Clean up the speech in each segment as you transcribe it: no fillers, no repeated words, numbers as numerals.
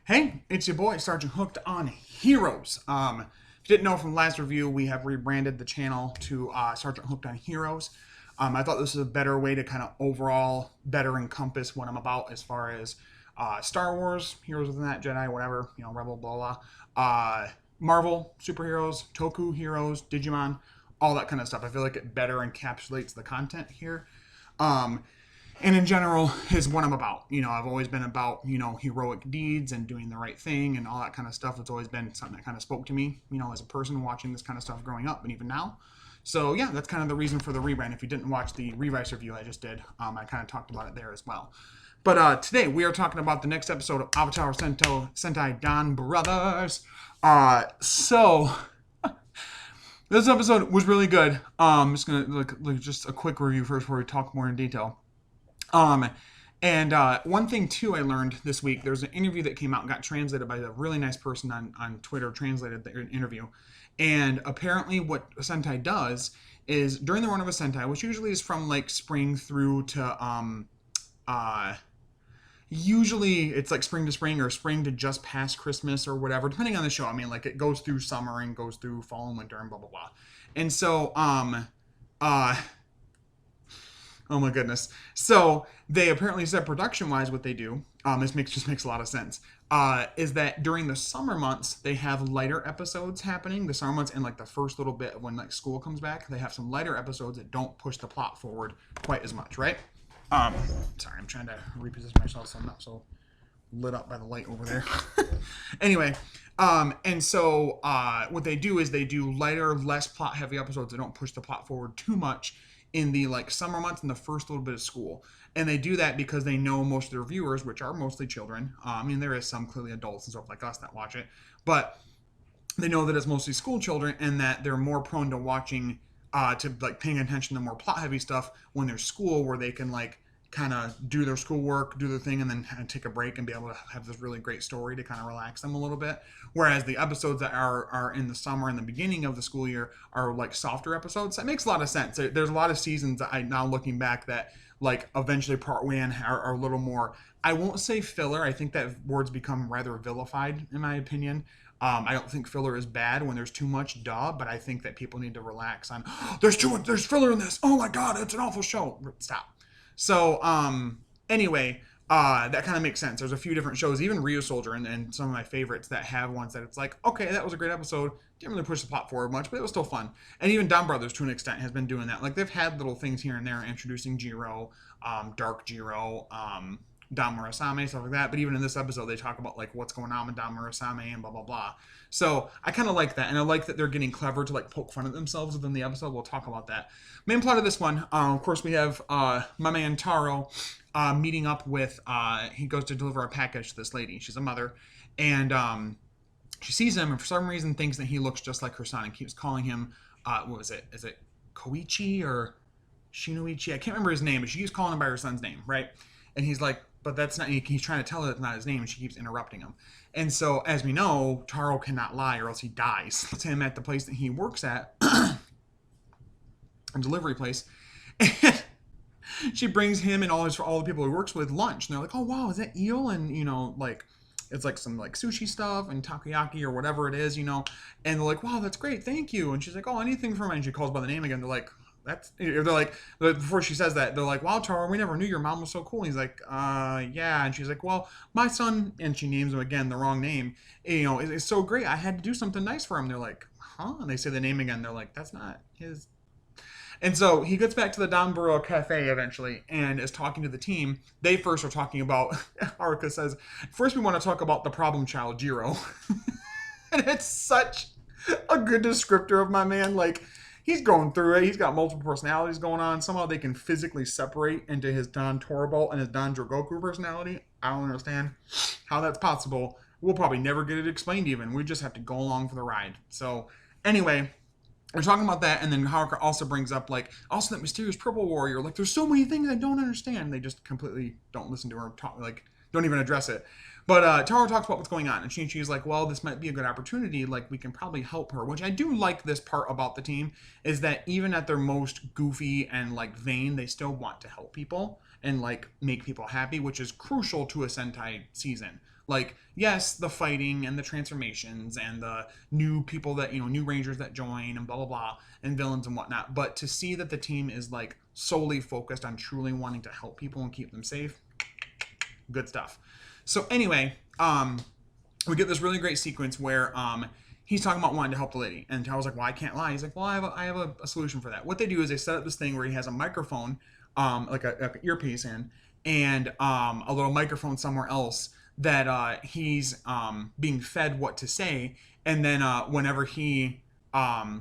Hey, it's your boy Sergeant Hooked on Heroes. If you didn't know from last review, we have rebranded the channel to Sergeant Hooked on Heroes. I thought this was a better way to kind of overall better encompass what I'm about as far as Star Wars, Heroes Within That, Jedi, whatever, Rebel, blah blah. Marvel superheroes, Toku heroes, Digimon, all that kind of stuff. I feel like it better encapsulates the content here. Um, and in general is what I'm about. I've always been about, heroic deeds and doing the right thing and all that kind of stuff. It's always been something that kind of spoke to me, as a person watching this kind of stuff growing up and even now. So yeah, that's kind of the reason for the rebrand. If you didn't watch the Revice review I just did, I kind of talked about it there as well. But today we are talking about the next episode of Avataro Sentai DonBrothers. So this episode was really good. I'm just gonna look just a quick review first before we talk more in detail. And one thing too I learned this week, there's an interview that came out and got translated by a really nice person on Twitter, translated the interview. And apparently what a Sentai does is during the run of a Sentai, which usually is from like spring through to usually it's like spring to spring or spring to just past Christmas or whatever, depending on the show. I mean, like it goes through summer and goes through fall and winter and blah blah blah. And so oh my goodness. So they apparently said production-wise what they do, this just makes a lot of sense, is that during the summer months, they have lighter episodes happening. The summer months and like the first little bit when like school comes back, they have some lighter episodes that don't push the plot forward quite as much, right? Sorry, I'm trying to reposition myself so I'm not so lit up by the light over there. Anyway, and so what they do is they do lighter, less plot-heavy episodes that don't push the plot forward too much in the like summer months and the first little bit of school. And they do that because they know most of their viewers, which are mostly children. I mean, there is some clearly adults and stuff like us that watch it, but they know that it's mostly school children and that they're more prone to watching, to like paying attention to more plot heavy stuff when they're school, where they can like kind of do their schoolwork, do their thing, and then kind of take a break and be able to have this really great story to kind of relax them a little bit. Whereas the episodes that are in the summer and the beginning of the school year are like softer episodes. That makes a lot of sense. There's a lot of seasons that I now looking back that like eventually part way in are a little more, I won't say filler. I think that word's become rather vilified in my opinion. I don't think filler is bad when there's too much, but I think that people need to relax on, there's filler in this. Oh my God, it's an awful show. Stop. So, anyway, that kind of makes sense. There's a few different shows, even Rio Soldier and some of my favorites that have ones that it's like, okay, that was a great episode. Didn't really push the plot forward much, but it was still fun. And even DonBrothers, to an extent, has been doing that. Like, they've had little things here and there, introducing Jiro, Dark Jiro, Don Murasame, stuff like that. But even in this episode, they talk about like what's going on with Don Murasame and blah blah blah. So I kind of like that, and I like that they're getting clever to like poke fun at themselves within the episode. We'll talk about that. Main plot of this one, of course, we have my man Taro meeting up with. He goes to deliver a package to this lady. She's a mother, and she sees him, and for some reason thinks that he looks just like her son, and keeps calling him. What was it? Is it Koichi or Shinoichi? I can't remember his name, but she keeps calling him by her son's name, right? And he's like, but that's not, he's trying to tell her that's not his name, and she keeps interrupting him. And so, as we know, Taro cannot lie or else he dies. It's him at the place that he works at, a delivery place, and she brings him and all the people he works with lunch. And they're like, oh wow, is that eel? And like it's like some like sushi stuff and takoyaki or whatever it is, and they're like, wow, that's great, thank you. And she's like, oh, anything for me. And she calls by the name again. They're like, they're like, before she says that, they're like, wow, Taro, we never knew your mom was so cool. And he's like, yeah. And she's like, well, my son, and she names him again the wrong name, is so great, I had to do something nice for him. They're like, huh? And they say the name again. They're like, that's not his. And so he gets back to the Donboro Cafe eventually and is talking to the team. They first are talking about, Haruka says, first we want to talk about the problem child, Jiro. And it's such a good descriptor of my man. Like, he's going through it. He's got multiple personalities going on. Somehow they can physically separate into his Don Torbolt and his Don Drogoku personality. I don't understand how that's possible. We'll probably never get it explained even. We just have to go along for the ride. So, anyway, we're talking about that, and then Haruka also brings up, like, also that mysterious purple warrior. Like, there's so many things I don't understand. They just completely don't listen to her, don't even address it. But Taro talks about what's going on, and she's like, well, this might be a good opportunity. Like, we can probably help her, which I do like this part about the team, is that even at their most goofy and, like, vain, they still want to help people and, like, make people happy, which is crucial to a Sentai season. Like, yes, the fighting and the transformations and the new people that, new Rangers that join and blah, blah, blah, and villains and whatnot. But to see that the team is like solely focused on truly wanting to help people and keep them safe, good stuff. So anyway, we get this really great sequence where he's talking about wanting to help the lady, and Taro's like, "Well, I can't lie." He's like, "Well, I have a solution for that." What they do is they set up this thing where he has a microphone, like a earpiece in, and a little microphone somewhere else that he's being fed what to say, and then whenever he has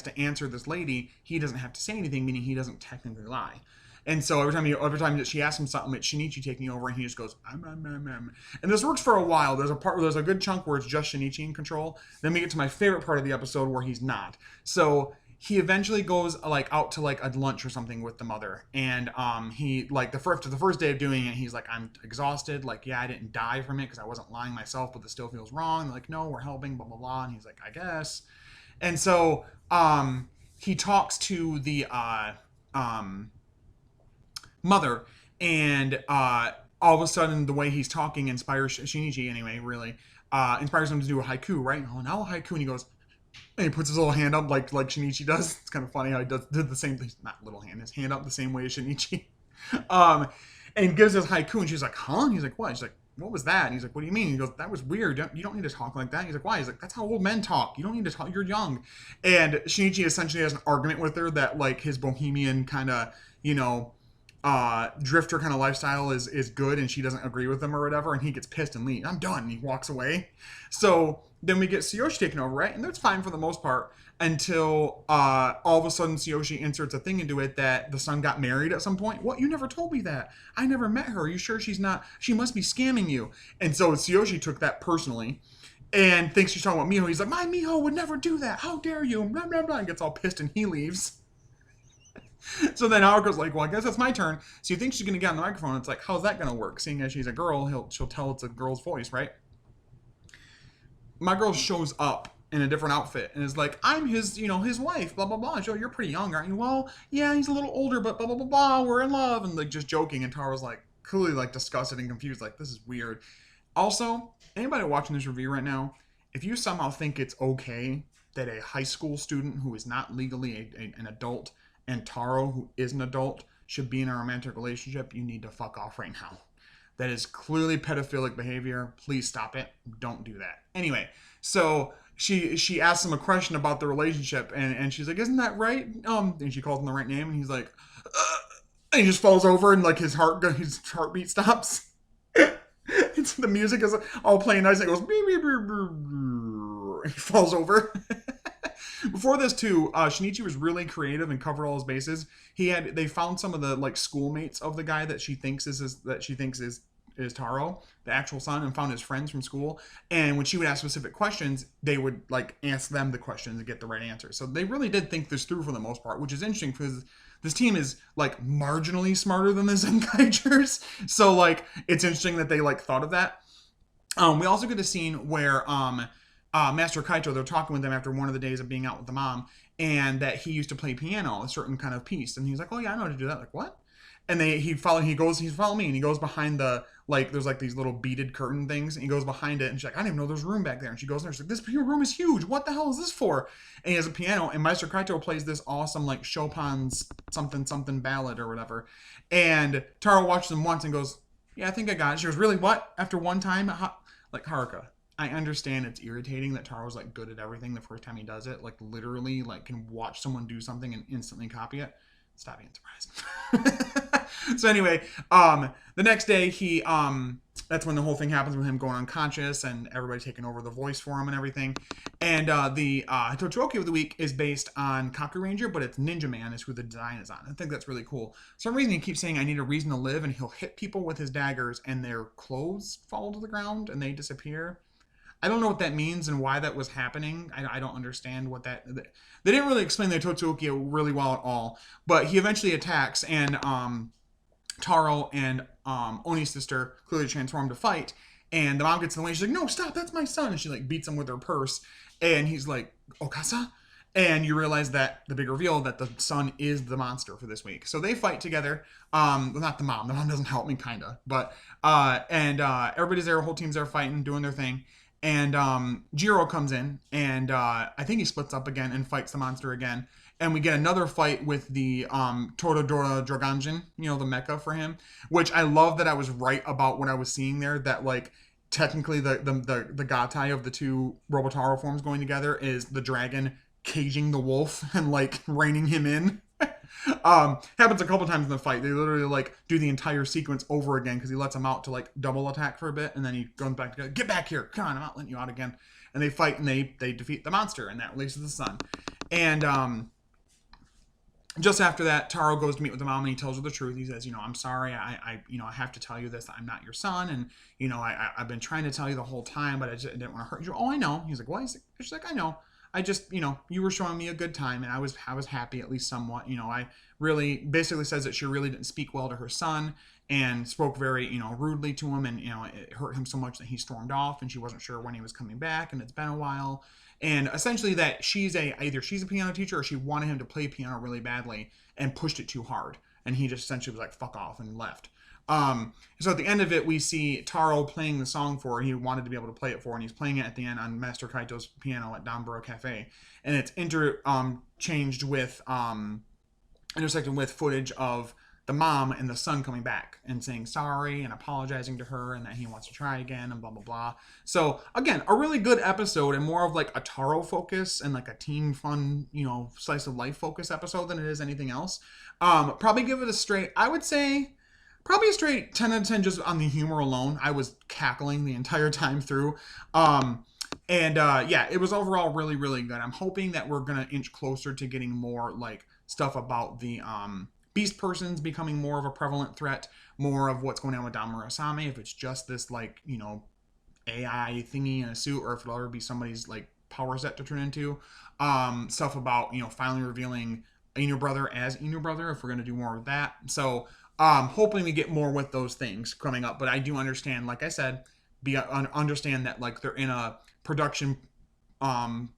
to answer this lady, he doesn't have to say anything, meaning he doesn't technically lie. And so every time that she asks him something, it's Shinichi taking over, and he just goes, and this works for a while. There's a good chunk where it's just Shinichi in control. Then we get to my favorite part of the episode where he's not. So he eventually goes like out to like a lunch or something with the mother, and he like the first day of doing it, he's like, I'm exhausted. Like, yeah, I didn't die from it because I wasn't lying myself, but this still feels wrong. They're like, no, we're helping, blah blah blah. And he's like, I guess. And so he talks to the mother, and all of a sudden the way he's talking inspires Shinichi, anyway, really inspires him to do a haiku, right? Oh, now a haiku. And he goes, and he puts his little hand up like Shinichi does. It's kind of funny how he did the same thing, not little hand, his hand up the same way as Shinichi. And gives his haiku, and she's like, huh? And he's like, what? She's like, what was that? And he's like, what do you mean? He goes, that was weird. You don't need to talk like that. And he's like, why? He's like, that's how old men talk. You don't need to talk. You're young. And Shinichi essentially has an argument with her that like his bohemian kind of, drifter kind of lifestyle is good, and she doesn't agree with him or whatever, and he gets pissed and leaves. I'm done. And he walks away. So then we get Tsuyoshi taking over, right? And that's fine for the most part until all of a sudden Tsuyoshi inserts a thing into it that the son got married at some point. What? You never told me that. I never met her. Are you sure she's not? She must be scamming you. And so Tsuyoshi took that personally and thinks she's talking about Miho. He's like, my Miho would never do that. How dare you? Blah, blah, blah. And gets all pissed and he leaves. So then Haruko's like, well, I guess it's my turn. So you think she's going to get on the microphone. It's like, how's that going to work? Seeing as she's a girl, she'll tell it's a girl's voice, right? My girl shows up in a different outfit and is like, I'm his, his wife, blah, blah, blah. And she's like, you're pretty young, aren't you? Well, yeah, he's a little older, but blah, blah, blah, blah. We're in love. And like just joking. And Taro's like clearly like disgusted and confused. Like, this is weird. Also, anybody watching this review right now, if you somehow think it's okay that a high school student who is not legally an adult and Taro, who is an adult, should be in a romantic relationship, you need to fuck off right now. That is clearly pedophilic behavior. Please stop it. Don't do that. Anyway, so she asks him a question about the relationship, and she's like, isn't that right? And she calls him the right name, and he's like, and he just falls over, and like his heartbeat stops. The music is all playing nice, and it goes, beep, beep, beep, beep, and he falls over. Before this too, Shinichi was really creative and covered all his bases. They found some of the like schoolmates of the guy that she thinks is Taro, the actual son, and found his friends from school. And when she would ask specific questions, they would like ask them the questions and get the right answer. So they really did think this through for the most part, which is interesting because this team is like marginally smarter than the Zenkaijers. So like it's interesting that they like thought of that. We also get a scene where Master Kaito, they're talking with him after one of the days of being out with the mom, and that he used to play piano, a certain kind of piece. And he's like, oh yeah, I know how to do that. Like, what? And he's following me, and he goes behind the, like, there's like these little beaded curtain things, and he goes behind it, and she's like, I didn't even know there's room back there. And she goes in there, she's like, this room is huge. What the hell is this for? And he has a piano, and Master Kaito plays this awesome, like, Chopin's something ballad or whatever. And Taro watches him once and goes, yeah, I think I got it. She goes, really, what? After one time? Like, Haruka, I understand it's irritating that Taro's like good at everything the first time he does it. Like literally like can watch someone do something and instantly copy it. Stop being surprised. So anyway, the next day that's when the whole thing happens with him going unconscious and everybody taking over the voice for him and everything. And the Totoroki of the week is based on Kaku Ranger, but it's Ninja Man is who the design is on. I think that's really cool. For some reason he keeps saying I need a reason to live, and he'll hit people with his daggers and their clothes fall to the ground and they disappear. I don't know what that means and why that was happening. I don't understand what that... They didn't really explain the Totsuki really well at all. But he eventually attacks, and Taro and Oni's sister clearly transform to fight. And the mom gets in the way. She's like, no, stop, that's my son. And she like beats him with her purse. And he's like, Okasa? And you realize that the big reveal that the son is the monster for this week. So they fight together. Well, not the mom. The mom doesn't help me, kind of. But everybody's there. Whole team's there fighting, doing their thing. And Jiro comes in, and I think he splits up again and fights the monster again. And we get another fight with the Toradora Dragonjin, the mecha for him, which I love that I was right about what I was seeing there. That like technically the gatai of the two Robotaro forms going together is the dragon caging the wolf and like reining him in. Happens a couple times in the fight. They literally like do the entire sequence over again because he lets him out to like double attack for a bit, and then he goes back to get back here. Come on, I'm not letting you out again. And they fight and they defeat the monster, and that releases the sun. And just after that, Taro goes to meet with the mom and he tells her the truth. He says, I'm sorry. I have to tell you this. I'm not your son. And, I've been trying to tell you the whole time, but I didn't want to hurt you. Oh, I know. He's like, what? She's like, I know. I just, you were showing me a good time and I was happy at least somewhat. I really basically says that she really didn't speak well to her son and spoke very, rudely to him. And, it hurt him so much that he stormed off and she wasn't sure when he was coming back. And it's been a while. And essentially that either she's a piano teacher or she wanted him to play piano really badly and pushed it too hard. And he just essentially was like, fuck off, and left. So at the end of it, we see Taro playing the song for her. He wanted to be able to play it for her, and he's playing it at the end on Master Kaito's piano at DonBrothers Cafe. And it's intersected with footage of the mom and the son coming back and saying sorry and apologizing to her and that he wants to try again and blah, blah, blah. So again, a really good episode and more of like a Taro focus and like a team fun, slice of life focus episode than it is anything else. Probably give it a straight, I would say, probably a straight 10 out of 10 just on the humor alone. I was cackling the entire time through. It was overall really, really good. I'm hoping that we're going to inch closer to getting more like stuff about the beast persons becoming more of a prevalent threat, more of what's going on with Damura Asame, if it's just this like, AI thingy in a suit, or if it'll ever be somebody's like power set to turn into. Stuff about, finally revealing Inu Brother as Inu Brother, if we're going to do more of that. So hoping we get more with those things coming up. But I do understand, like I said, understand that like they're in a production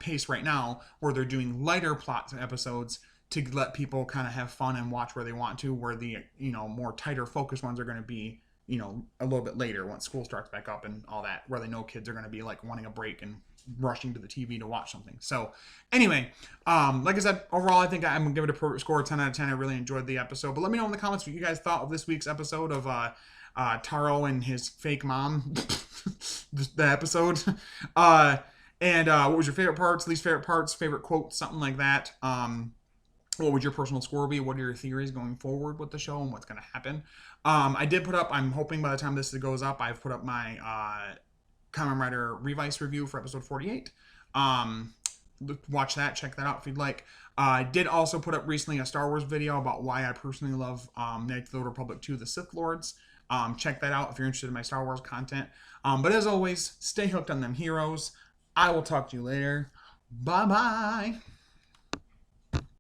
pace right now where they're doing lighter plot episodes to let people kind of have fun and watch where they want to, where the more tighter focused ones are going to be a little bit later once school starts back up and all that, where they know kids are going to be like wanting a break and rushing to the TV to watch something. So anyway, like I said, overall I think I'm gonna give it a perfect score, 10 out of 10. I really enjoyed the episode, but let me know in the comments what you guys thought of this week's episode of Taro and his fake mom. The episode. What was your favorite parts, least favorite parts, favorite quotes, something like that. What would your personal score be? What are your theories going forward with the show and what's going to happen? I did put up, I'm hoping by the time this goes up, I've put up my Kamen Rider Revice review for episode 48. Watch that, check that out if you'd like. I did also put up recently a Star Wars video about why I personally love Knights of the Old Republic 2, The Sith Lords. Check that out if you're interested in my Star Wars content. But as always, stay hooked on them heroes. I will talk to you later. Bye-bye.